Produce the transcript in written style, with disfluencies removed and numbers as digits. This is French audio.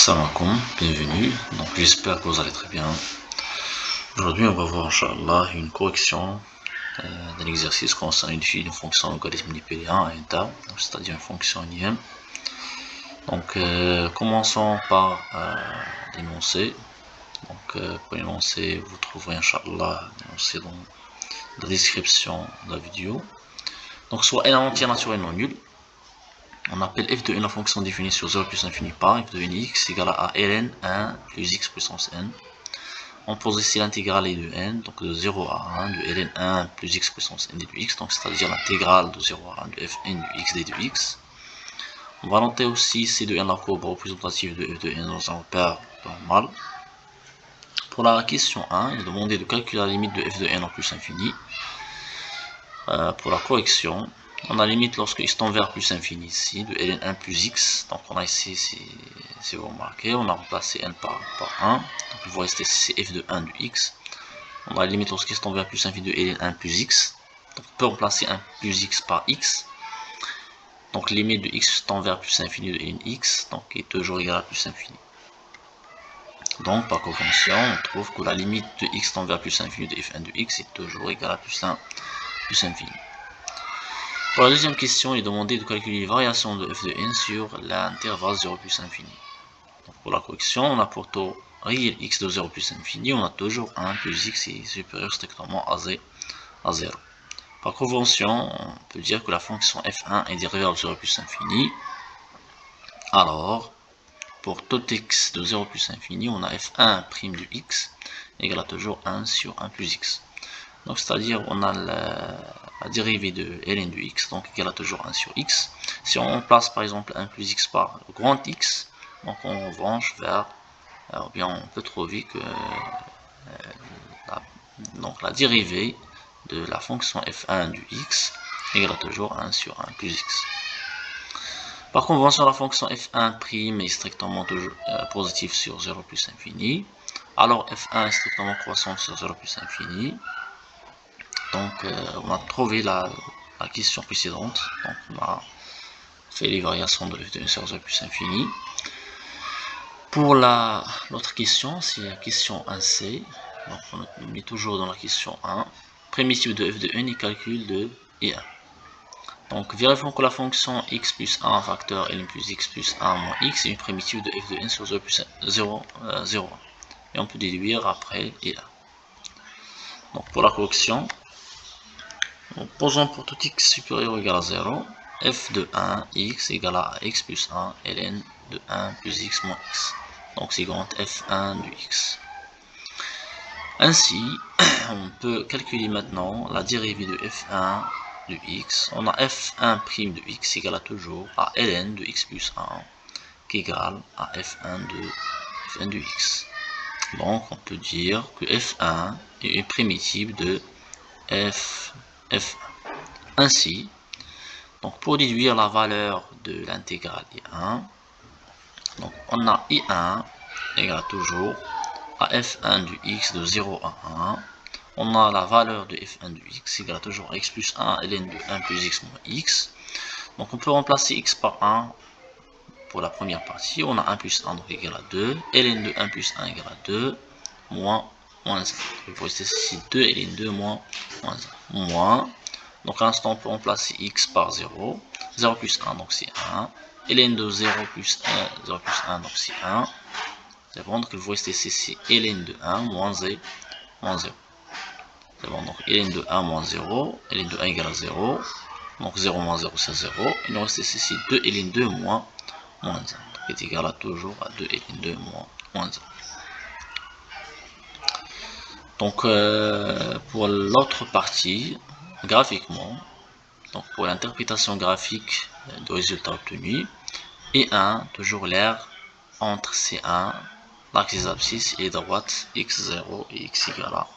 Salam alaikum, bienvenue. Donc j'espère que vous allez très bien. Aujourd'hui on va voir Inch'Allah une correction d'un exercice concernant une fonction logarithme nipédien à un tas, c'est-à-dire une fonction IM. Donc commençons par l'énoncé. Donc pour l'énoncé, vous trouverez Inch'Allah l'énoncé dans la description de la vidéo. Donc soit n entière naturelle non nulle. On appelle f de n la fonction définie sur 0 plus infini par f de n x égale à ln 1 plus x puissance n. On pose ici l'intégrale est de n, donc de 0 à 1 de ln 1 plus x puissance n d de x, donc c'est-à-dire l'intégrale de 0 à 1 de fn de x d de x. On va noter aussi c de n la courbe représentative de f de n dans un repère normal. Pour la question 1, il est demandé de calculer la limite de f de n en plus infini. Pour la correction, on a limite lorsque x tend vers plus infini ici, de ln1 plus x, donc on a ici, si vous remarquez, on a remplacé n par 1, donc il va rester ici f de 1 de x. On a la limite lorsque x tend vers plus infini de ln1 plus x, donc on peut remplacer 1 plus x par x, donc limite de x tend vers plus infini de lnx, donc est toujours égal à plus infini. Donc par convention, on trouve que la limite de x tend vers plus infini de f1 de x est toujours égal à plus 1 plus infini. Pour la deuxième question, il est demandé de calculer les variations de f de n sur l'intervalle 0 plus infini. Donc pour la correction, on a pour taux réel x de 0 plus infini, on a toujours 1 plus x est supérieur strictement à 0. Par convention, on peut dire que la fonction f1 est dérivée de 0 plus infini. Alors, pour tout x de 0 plus infini, on a f1' de x égale à toujours 1 sur 1 plus x. Donc c'est-à-dire on a la dérivée de ln de x, donc égale à toujours 1 sur x. Si on remplace par exemple 1 plus x par grand x, donc on range vers, ou bien on peut trouver que la dérivée de la fonction f1 du x égale à toujours 1 sur 1 plus x. Par convention, la fonction f1' est strictement toujours positive sur 0 plus infini. Alors f1 est strictement croissante sur 0 plus infini. Donc on a trouvé la question précédente, donc on a fait les variations de f de n sur 0 plus infini. Pour l'autre question, c'est la question 1c, donc on est toujours dans la question 1, primitive de f de n et calcul de I1. Donc vérifions que la fonction x plus 1 facteur ln plus x plus 1 moins x est une primitive de f de n sur 0 plus 0, 0. Et on peut déduire après I1. Donc pour la correction, posons pour tout x supérieur ou égal à 0, f de 1 x égale à x plus 1 ln de 1 plus x moins x. Donc c'est grand f1 de x. Ainsi, on peut calculer maintenant la dérivée de f1 de x. On a f1' de x égale à toujours à ln de x plus 1 qui est égal à f1 de x. Donc on peut dire que f1 est une primitive de f1. Ainsi, donc pour déduire la valeur de l'intégrale I1, donc on a I1 égale toujours à f1 du x de 0 à 1. On a la valeur de f1 du x égale à toujours à x plus 1 ln de 1 plus x moins x. Donc on peut remplacer x par 1 pour la première partie. On a 1 plus 1 donc égal à 2. ln de 1 plus 1 égale à 2 moins 1. Il faut rester ici 2 ln 2 moins 1. Moins. Donc à l'instant on peut remplacer x par 0. 0 plus 1 donc c'est 1. ln de 0 plus 1, 0 plus 1 donc c'est 1. C'est bon, donc il faut rester ici ln de 1 moins 0. C'est bon, donc ln de 1 moins 0, ln de 1 égale à 0, donc 0 moins 0 c'est 0, il nous reste ici 2 ln 2 moins 1, donc est égal à toujours à 2 ln 2 moins 1. Donc pour l'autre partie, graphiquement, donc pour l'interprétation graphique du résultat obtenu, et1, toujours l'aire entre C1, l'axe des abscisses et droite x0 et x égale à